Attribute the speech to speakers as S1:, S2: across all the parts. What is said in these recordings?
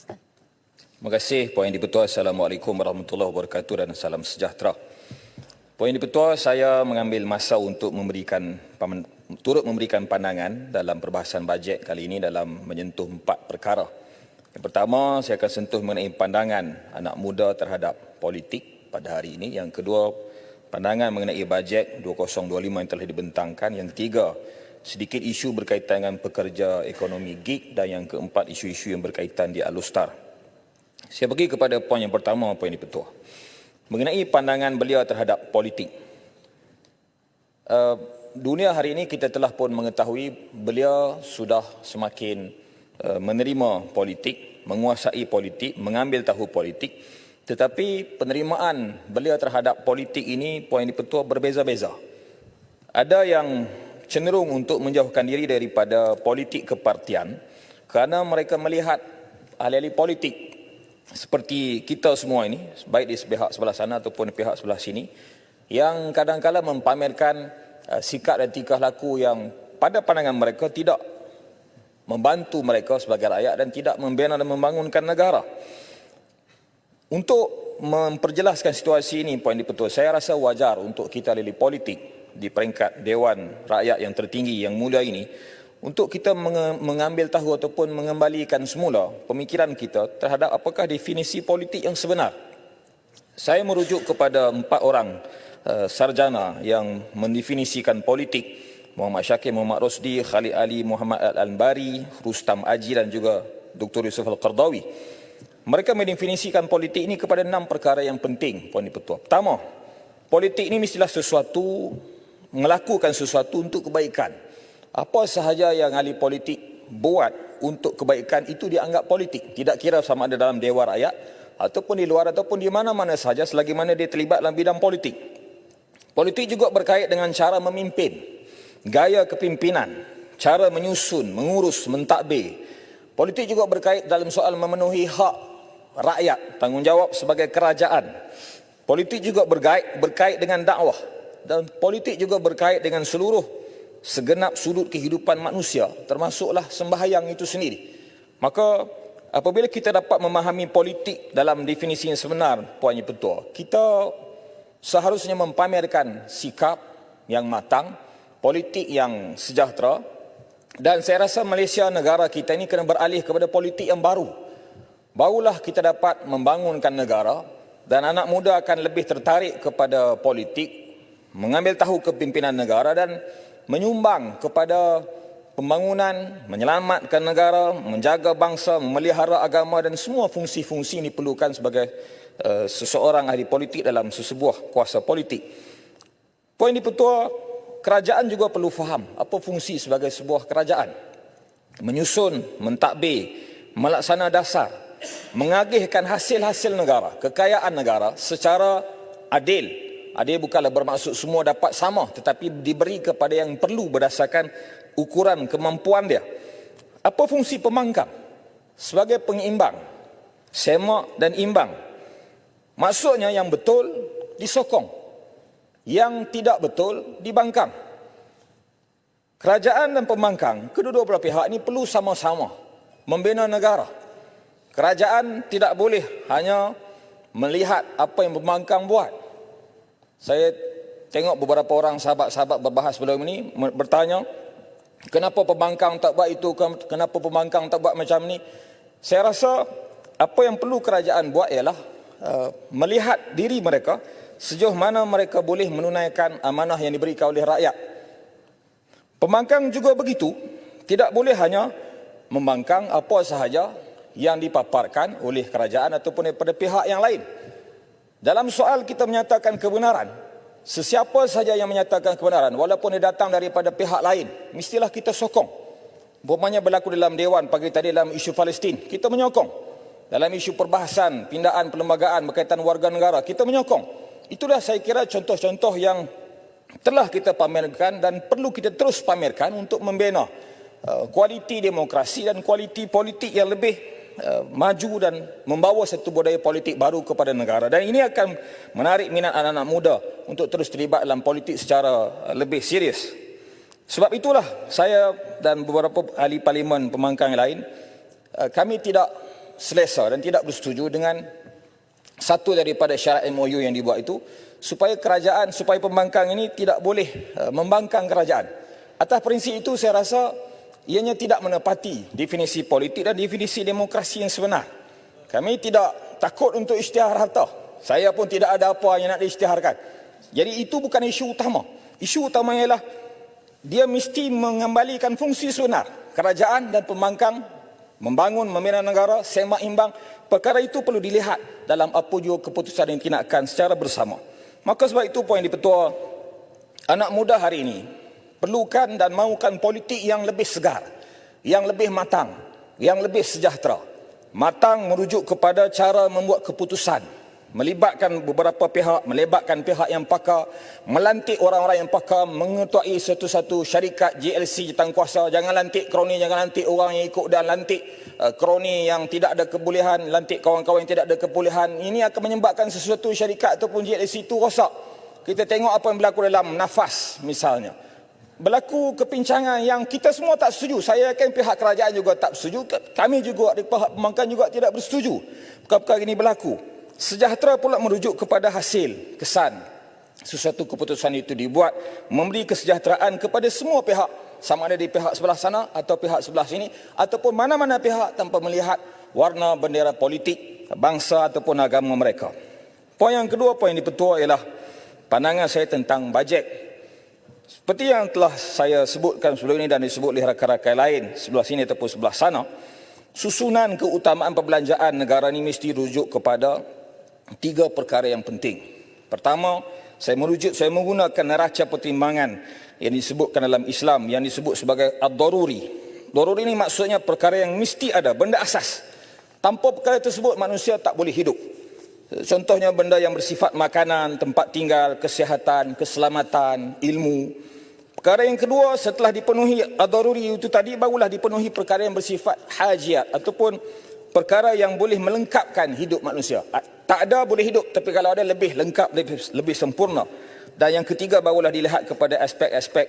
S1: Ustaz.
S2: Terima kasih Puan Di-Pertua. Assalamualaikum warahmatullahi wabarakatuh dan salam sejahtera. Puan Di-Pertua, saya mengambil masa untuk turut memberikan pandangan dalam perbahasan bajet kali ini dalam menyentuh 4 perkara. Yang pertama, saya akan sentuh mengenai pandangan anak muda terhadap politik pada hari ini. Yang kedua, pandangan mengenai bajet 2025 yang telah dibentangkan. Yang ketiga, sedikit isu berkaitan dengan pekerja ekonomi gig. Dan yang keempat, isu-isu yang berkaitan di Alustar. Saya pergi kepada poin yang pertama, Puan Di-Pertua. Mengenai pandangan beliau terhadap politik. Dunia hari ini kita telah pun mengetahui beliau sudah semakin menerima politik, menguasai politik, mengambil tahu politik. Tetapi penerimaan beliau terhadap politik ini, Puan Di-Pertua, berbeza-beza. Ada yang cenderung untuk menjauhkan diri daripada politik kepartian kerana mereka melihat ahli-ahli politik seperti kita semua ini, baik di pihak sebelah sana ataupun di pihak sebelah sini, yang kadang-kadang mempamerkan sikap dan tingkah laku yang pada pandangan mereka tidak membantu mereka sebagai rakyat dan tidak membina dan membangunkan negara. Untuk memperjelaskan situasi ini, Puan Di-Pertua, saya rasa wajar untuk kita ahli politik di peringkat Dewan Rakyat yang tertinggi yang mulia ini, untuk kita mengambil tahu ataupun mengembalikan semula pemikiran kita terhadap apakah definisi politik yang sebenar. Saya merujuk kepada 4 orang sarjana yang mendefinisikan politik: Muhammad Syakir, Muhammad Rosdi, Khalid Ali, Muhammad Al-Anbari, Rustam Aji dan juga Dr. Yusuf Al-Qardawi. Mereka mendefinisikan politik ini kepada 6 perkara yang penting, Puan Di-Pertua. Pertama, politik ini mestilah melakukan sesuatu untuk kebaikan. Apa sahaja yang ahli politik buat untuk kebaikan itu dianggap politik. Tidak kira sama ada dalam Dewan Rakyat ataupun di luar ataupun di mana-mana sahaja selagi mana dia terlibat dalam bidang politik. Politik juga berkait dengan cara memimpin, gaya kepimpinan, cara menyusun, mengurus, mentadbir. Politik juga berkait dalam soal memenuhi hak rakyat, tanggungjawab sebagai kerajaan. Politik juga berkait dengan dakwah. Dan politik juga berkait dengan segenap sudut kehidupan manusia, termasuklah sembahyang itu sendiri. Maka apabila kita dapat memahami politik dalam definisi yang sebenar, Puan Di-Pertua, kita seharusnya mempamerkan sikap yang matang, politik yang sejahtera. Dan saya rasa Malaysia, negara kita ini, kena beralih kepada politik yang baru. Barulah kita dapat membangunkan negara dan anak muda akan lebih tertarik kepada politik, mengambil tahu kepimpinan negara dan menyumbang kepada pembangunan, menyelamatkan negara, menjaga bangsa, memelihara agama dan semua fungsi-fungsi ini diperlukan sebagai seseorang ahli politik dalam sesebuah kuasa politik. Puan Di-Pertua, kerajaan juga perlu faham apa fungsi sebagai sebuah kerajaan. Menyusun, mentadbir, melaksana dasar, mengagihkan hasil-hasil negara, kekayaan negara secara adil. Adil bukanlah bermaksud semua dapat sama, tetapi diberi kepada yang perlu berdasarkan ukuran kemampuan dia. Apa fungsi pemangkang? Sebagai penyeimbang, semak dan imbang. Maksudnya yang betul disokong, yang tidak betul dibangkang. Kerajaan dan pembangkang, kedua-dua belah pihak ini perlu sama-sama membina negara. Kerajaan tidak boleh hanya melihat apa yang pembangkang buat. Saya tengok beberapa orang sahabat-sahabat berbahas sebelum ini bertanya, kenapa pembangkang tak buat itu, kenapa pembangkang tak buat macam ni. Saya rasa apa yang perlu kerajaan buat ialah melihat diri mereka sejauh mana mereka boleh menunaikan amanah yang diberikan oleh rakyat. Pembangkang juga begitu, tidak boleh hanya membangkang apa sahaja yang dipaparkan oleh kerajaan ataupun daripada pihak yang lain. Dalam soal kita menyatakan kebenaran, sesiapa sahaja yang menyatakan kebenaran, walaupun dia datang daripada pihak lain, mestilah kita sokong. Umpamanya berlaku dalam Dewan pagi tadi dalam isu Palestin, kita menyokong. Dalam isu perbahasan, pindaan perlembagaan berkaitan warga negara, kita menyokong. Itulah saya kira contoh-contoh yang telah kita pamerkan dan perlu kita terus pamerkan untuk membina kualiti demokrasi dan kualiti politik yang lebih maju dan membawa satu budaya politik baru kepada negara. Dan ini akan menarik minat anak-anak muda untuk terus terlibat dalam politik secara lebih serius. Sebab itulah saya dan beberapa ahli parlimen pembangkang lain, kami tidak selesa dan tidak bersetuju dengan satu daripada syarat MOU yang dibuat itu, supaya pembangkang ini tidak boleh membangkang kerajaan. Atas prinsip itu saya rasa ianya tidak menepati definisi politik dan definisi demokrasi yang sebenar. Kami tidak takut untuk isytihar harta. Saya pun tidak ada apa yang nak diisytiharkan. Jadi itu bukan isu utama. Isu utama ialah dia mesti mengembalikan fungsi sebenar kerajaan dan pembangkang, membangun, membina negara, semak imbang. Perkara itu perlu dilihat dalam apa juga keputusan yang tindakan secara bersama. Maka sebab itu poin di-Pertua, anak muda hari ini perlukan dan mahukan politik yang lebih segar, yang lebih matang, yang lebih sejahtera. Matang merujuk kepada cara membuat keputusan, melibatkan beberapa pihak, melibatkan pihak yang pakar, melantik orang-orang yang pakar, mengetuai satu-satu syarikat GLC jawatan jangan lantik kroni, jangan lantik orang yang ikut dan lantik kroni yang tidak ada kebolehan, lantik kawan-kawan yang tidak ada kebolehan. Ini akan menyebabkan sesuatu syarikat ataupun GLC itu rosak. Kita tengok apa yang berlaku dalam Nafas misalnya. Berlaku kepincangan yang kita semua tak setuju. Saya yakin pihak kerajaan juga tak setuju. Kami juga, pihak pembangkang juga tidak bersetuju. Perkara-perkara ini berlaku. Sejahtera pula merujuk kepada hasil, kesan. Sesuatu keputusan itu dibuat, memberi kesejahteraan kepada semua pihak. Sama ada di pihak sebelah sana atau pihak sebelah sini. Ataupun mana-mana pihak tanpa melihat warna bendera politik, bangsa ataupun agama mereka. Poin yang kedua, poin yang di-Pertua ialah pandangan saya tentang bajet. Seperti yang telah saya sebutkan sebelum ini dan disebut oleh rakan-rakan lain sebelah sini ataupun sebelah sana, susunan keutamaan perbelanjaan negara ini mesti rujuk kepada 3 perkara yang penting. Pertama, saya menggunakan neraca pertimbangan yang disebutkan dalam Islam, yang disebut sebagai ad-daruri. Daruri ini maksudnya perkara yang mesti ada, benda asas. Tanpa perkara tersebut manusia tak boleh hidup. Contohnya benda yang bersifat makanan, tempat tinggal, kesihatan, keselamatan, ilmu. Perkara yang kedua, setelah dipenuhi ad-daruri itu tadi, barulah dipenuhi perkara yang bersifat hajiat ataupun perkara yang boleh melengkapkan hidup manusia. Tak ada boleh hidup, tapi kalau ada lebih lengkap, lebih sempurna. Dan yang ketiga, barulah dilihat kepada aspek-aspek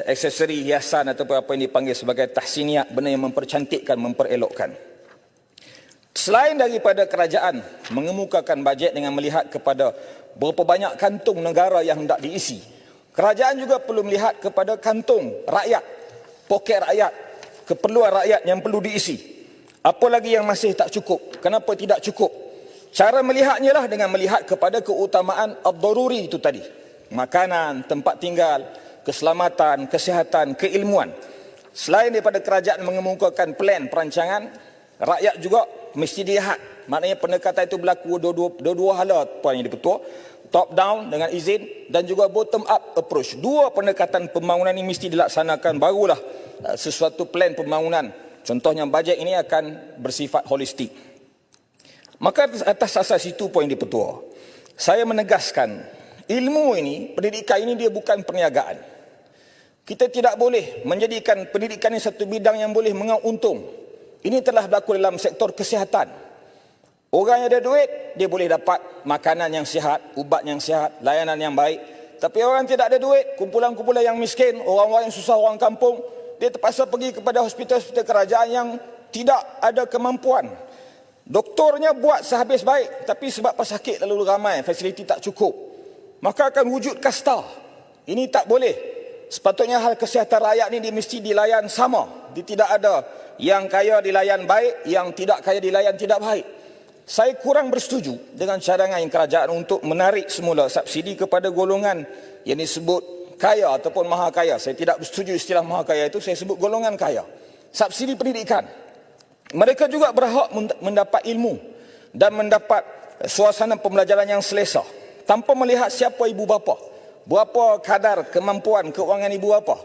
S2: aksesori, hiasan ataupun apa yang dipanggil sebagai tahsiniat, benda yang mempercantikkan, memperelokkan. Selain daripada kerajaan mengemukakan bajet dengan melihat kepada berapa banyak kantung negara yang hendak diisi, kerajaan juga perlu melihat kepada kantung rakyat, poket rakyat, keperluan rakyat yang perlu diisi. Apa lagi yang masih tak cukup? Kenapa tidak cukup? Cara melihatnya lah dengan melihat kepada keutamaan ad-daruri itu tadi. Makanan, tempat tinggal, keselamatan, kesihatan, keilmuan. Selain daripada kerajaan mengemukakan plan perancangan, rakyat juga mesti dilihat. Maknanya pendekatan itu berlaku dua hala poin yang di-Pertua. Top down dengan izin dan juga bottom up approach. 2 pendekatan pembangunan ini mesti dilaksanakan, barulah sesuatu plan pembangunan. Contohnya bajet ini akan bersifat holistik. Maka atas asas itu poin di-Pertua, saya menegaskan ilmu ini, pendidikan ini dia bukan perniagaan. Kita tidak boleh menjadikan pendidikan ini satu bidang yang boleh mengaut untung. Ini telah berlaku dalam sektor kesihatan. Orang yang ada duit, dia boleh dapat makanan yang sihat, ubat yang sihat, layanan yang baik. Tapi orang yang tidak ada duit, kumpulan-kumpulan yang miskin, orang-orang yang susah, orang kampung, dia terpaksa pergi kepada hospital-hospital kerajaan yang tidak ada kemampuan. Doktornya buat sehabis baik, tapi sebab pas sakit lalu ramai, fasiliti tak cukup. Maka akan wujud kasta. Ini tak boleh. Sepatutnya hal kesihatan rakyat ni dia mesti dilayan sama. Dia tidak ada yang kaya dilayan baik, yang tidak kaya dilayan tidak baik. Saya kurang bersetuju dengan cadangan kerajaan untuk menarik semula subsidi kepada golongan yang disebut kaya ataupun maha kaya. Saya tidak bersetuju istilah maha kaya itu, saya sebut golongan kaya. Subsidi pendidikan. Mereka juga berhak mendapat ilmu dan mendapat suasana pembelajaran yang selesa tanpa melihat siapa ibu bapa, berapa kadar kemampuan keuangan ibu bapa.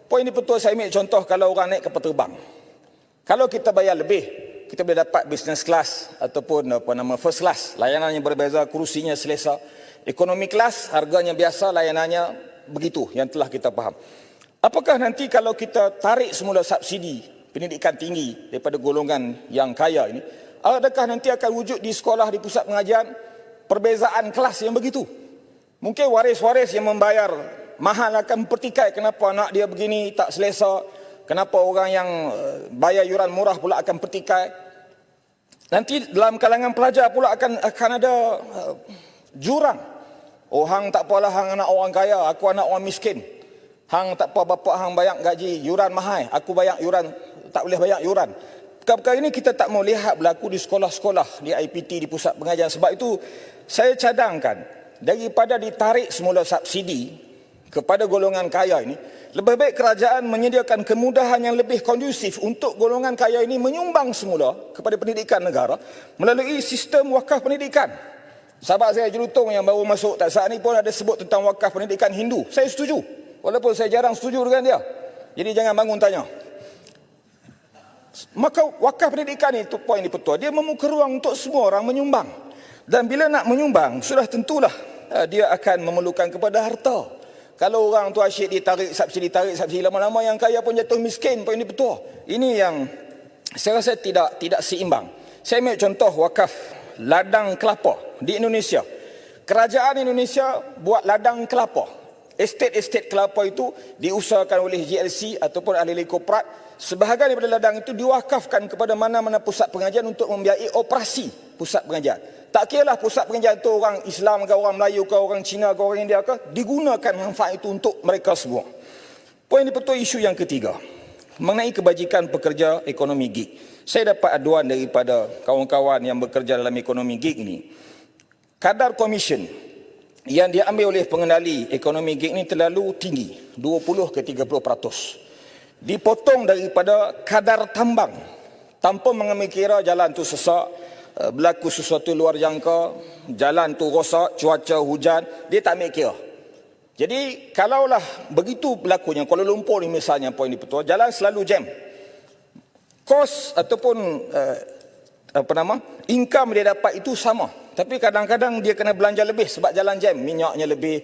S2: Poin ini betul saya ambil contoh kalau orang naik kapal terbang. Kalau kita bayar lebih, kita boleh dapat business class ataupun first class. Layanannya berbeza, kursinya selesa. Economy class, harganya biasa, layanannya begitu yang telah kita faham. Apakah nanti kalau kita tarik semula subsidi pendidikan tinggi daripada golongan yang kaya ini, adakah nanti akan wujud di sekolah, di pusat pengajian, perbezaan kelas yang begitu? Mungkin waris-waris yang membayar mahal akan mempertikai kenapa anak dia begini, tak selesa. Kenapa orang yang bayar yuran murah pula akan pertikai? Nanti dalam kalangan pelajar pula akan ada jurang. Oh, hang tak apalah, hang anak orang kaya, aku anak orang miskin. Hang tak apa, bapak hang bayar gaji yuran mahal, aku bayar yuran, tak boleh bayar yuran. Perkara ini kita tak mau lihat berlaku di sekolah-sekolah, di IPT, di pusat pengajian. Sebab itu saya cadangkan, daripada ditarik semula subsidi kepada golongan kaya ini, lebih baik kerajaan menyediakan kemudahan yang lebih kondusif untuk golongan kaya ini menyumbang semula kepada pendidikan negara melalui sistem wakaf pendidikan. Sahabat saya Jelutong yang baru masuk tak saat ni pun ada sebut tentang wakaf pendidikan Hindu. Saya setuju, walaupun saya jarang setuju dengan dia. Jadi jangan bangun tanya. Maka wakaf pendidikan itu poin di petua, dia membuka ruang untuk semua orang menyumbang. Dan bila nak menyumbang, sudah tentulah dia akan memerlukan kepada harta. Kalau orang tu asyik ditarik subsidi, lama-lama yang kaya pun jatuh miskin, poin di petua. Ini yang saya rasa tidak seimbang. Saya ambil contoh wakaf ladang kelapa di Indonesia. Kerajaan Indonesia buat ladang kelapa. Estet-estet kelapa itu diusahakan oleh GLC ataupun ahli korporat. Sebahagian daripada ladang itu diwakafkan kepada mana-mana pusat pengajian untuk membiayai operasi pusat pengajian. Tak kiralah pusat pengajian itu orang Islam ke, orang Melayu ke, orang Cina ke, orang India ke, digunakan manfaat itu untuk mereka semua. Poin di petua isu yang ketiga, mengenai kebajikan pekerja ekonomi gig. Saya dapat aduan daripada kawan-kawan yang bekerja dalam ekonomi gig ini. Kadar komisen yang diambil oleh pengendali ekonomi gig ini terlalu tinggi, 20 ke 30%. Dipotong daripada kadar tambang tanpa mengambil kira jalan tu sesak, berlaku sesuatu luar jangka, jalan tu rosak, cuaca hujan, dia tak ambil kira. Jadi kalaulah begitu berlakunya, Kuala Lumpur ni misalnya, poin di petua, jalan selalu jam. Kos ataupun income dia dapat itu sama, tapi kadang-kadang dia kena belanja lebih sebab jalan jam, minyaknya lebih,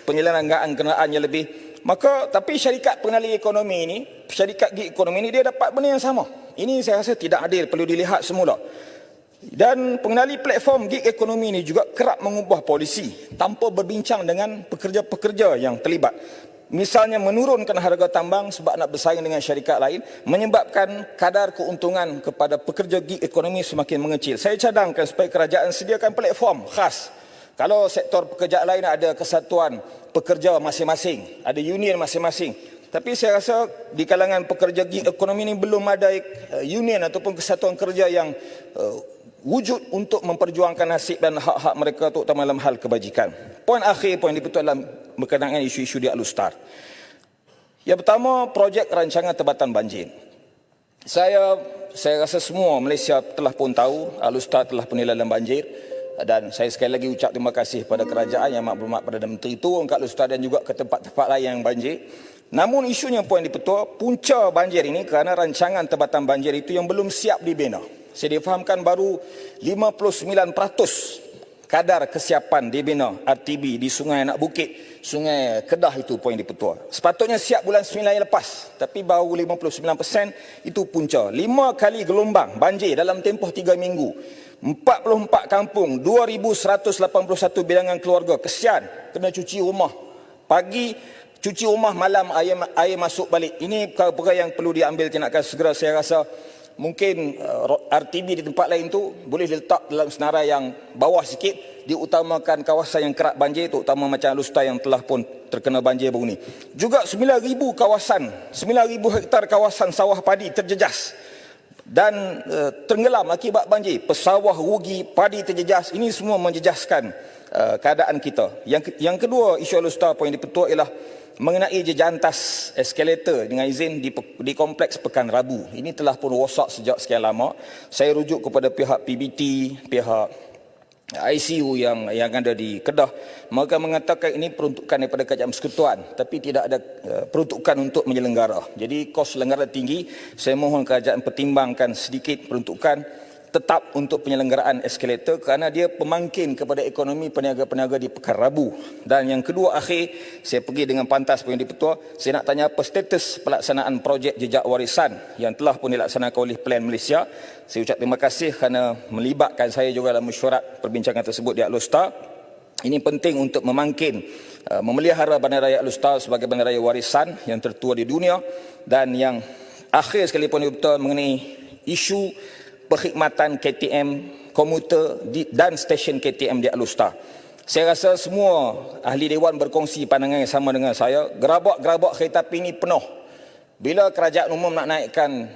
S2: penyelenggaraan kenaannya lebih. Maka tapi syarikat pengendali ekonomi ini, syarikat gig ekonomi ini, dia dapat benda yang sama. Ini saya rasa tidak adil, perlu dilihat semula. Dan pengendali platform gig ekonomi ini juga kerap mengubah polisi tanpa berbincang dengan pekerja-pekerja yang terlibat. Misalnya menurunkan harga tambang sebab nak bersaing dengan syarikat lain, menyebabkan kadar keuntungan kepada pekerja gig ekonomi semakin mengecil. Saya cadangkan supaya kerajaan sediakan platform khas. Kalau sektor pekerjaan lain ada kesatuan pekerja masing-masing, ada union masing-masing. Tapi saya rasa di kalangan pekerja gig ekonomi ini belum ada union ataupun kesatuan kerja yang wujud untuk memperjuangkan nasib dan hak-hak mereka, terutama dalam hal kebajikan. Poin akhir, poin diputus dalam berkenaan isu-isu di Alustar. Yang pertama, projek rancangan Tempatan Banjir. Saya rasa semua Malaysia telah pun tahu Alustar telah penilaian dalam banjir. Dan saya sekali lagi ucap terima kasih kepada kerajaan yang maklumat pada Menteri itu, kat Alustar dan juga ke tempat-tempat lain yang banjir. Namun isunya poin dipetua, punca banjir ini kerana rancangan Tempatan Banjir itu yang belum siap dibina. Saya difahamkan baru 59% kadar kesiapan dibina RTB di Sungai Anak Bukit, Sungai Kedah itu poin dipetua. Sepatutnya siap bulan 9 yang lepas, tapi baru 59% itu punca. 5 kali gelombang banjir dalam tempoh 3 minggu. 44 kampung, 2,181 bilangan keluarga. Kesian, kena cuci rumah. Pagi cuci rumah, malam air masuk balik. Ini perkara yang perlu diambil tindakan segera. Saya rasa mungkin RTB di tempat lain tu boleh diletak dalam senarai yang bawah sikit, diutamakan kawasan yang kerap banjir, terutama macam Alustar yang telah pun terkena banjir baru ni. Juga 9,000 hektar kawasan sawah padi terjejas dan tenggelam akibat banjir. Pesawah rugi, padi terjejas. Ini semua menjejaskan keadaan kita. Yang kedua, isu Alustar poin dipetua ialah mengenai jejantas eskalator dengan izin di kompleks Pekan Rabu. Ini telah pun rosak sejak sekian lama. Saya rujuk kepada pihak PBT, pihak ICU yang ada di Kedah. Mereka mengatakan ini peruntukan daripada Kerajaan Persekutuan, tapi tidak ada peruntukan untuk menyelenggara. Jadi kos selenggara tinggi. Saya mohon kerajaan pertimbangkan sedikit peruntukan tetap untuk penyelenggaraan eskalator kerana dia pemangkin kepada ekonomi peniaga-peniaga di Pekan Rabu. Dan yang kedua akhir, saya pergi dengan pantas poin dipetua, saya nak tanya apa status pelaksanaan projek jejak warisan yang telah pun dilaksanakan oleh Plan Malaysia. Saya ucap terima kasih kerana melibatkan saya juga dalam mesyuarat perbincangan tersebut di Alustar. Ini penting untuk memangkin, memelihara Bandaraya Alustar sebagai bandaraya warisan yang tertua di dunia. Dan yang akhir sekali poin dipetua mengenai isu perkhidmatan KTM komuter dan stesen KTM di Alustar. Saya rasa semua ahli dewan berkongsi pandangan yang sama dengan saya. Gerabak-gerabak kereta api ini penuh. Bila kerajaan umum nak naikkan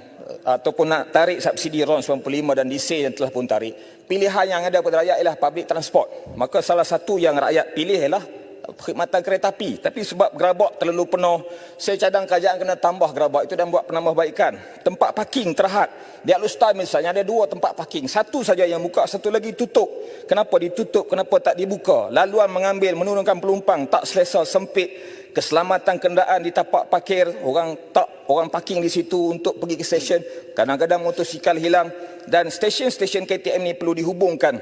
S2: ataupun nak tarik subsidi RON 95 dan diesel yang telah pun tarik, pilihan yang ada pada rakyat ialah public transport. Maka salah satu yang rakyat pilih ialah perkhidmatan kereta api. Tapi sebab gerabak terlalu penuh, saya cadang kerajaan kena tambah gerabak itu dan buat penambahbaikan. Tempat parking terhad. Di Alustar misalnya ada 2 tempat parking. Satu saja yang buka, satu lagi tutup. Kenapa ditutup? Kenapa tak dibuka? Laluan mengambil, menurunkan pelumpang, tak selesa, sempit. Keselamatan kenderaan di tapak parkir, orang parking di situ untuk pergi ke stesen. Kadang-kadang motosikal hilang dan stesen-stesen KTM ni perlu dihubungkan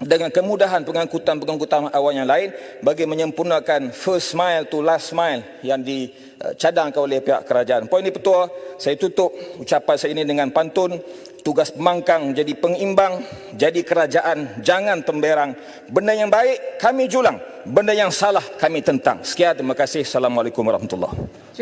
S2: dengan kemudahan pengangkutan awal yang lain bagi menyempurnakan first mile to last mile yang dicadangkan oleh pihak kerajaan. Poin ini Petua, saya tutup ucapan saya ini dengan pantun, tugas pembangkang jadi pengimbang, jadi kerajaan jangan temberang, benda yang baik kami julang, benda yang salah kami tentang. Sekian, terima kasih. Assalamualaikum warahmatullahi wabarakatuh.